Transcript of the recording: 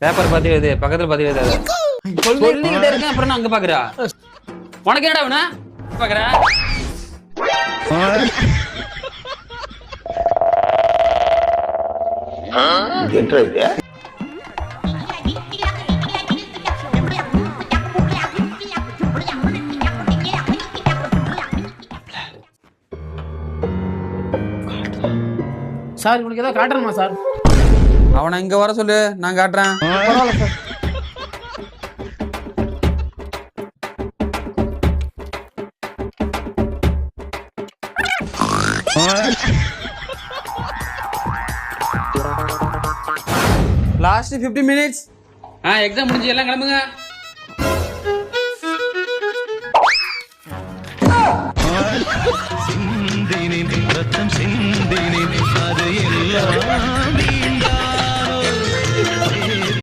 Paper பாத்தி எழுது, பக்கத்துல பாத்தி எழுது. சொல்லிக்கிட்டே இருக்கேன், அப்புறம் அங்க பாக்குறா. உனக்கு என்னடா வேணா பாக்குற? சார் உங்களுக்கு ஏதாவது காட்டணுமா சார்? அவனை இங்க வர சொல்லு, நான் காட்டுறேன். பரவாயில்ல சார். Last 15 minutes. எக்ஸாம் முடிஞ்சு எல்லாம் கிளம்புங்க. சிந்தினேன் ரத்தம் சிந்தினேன்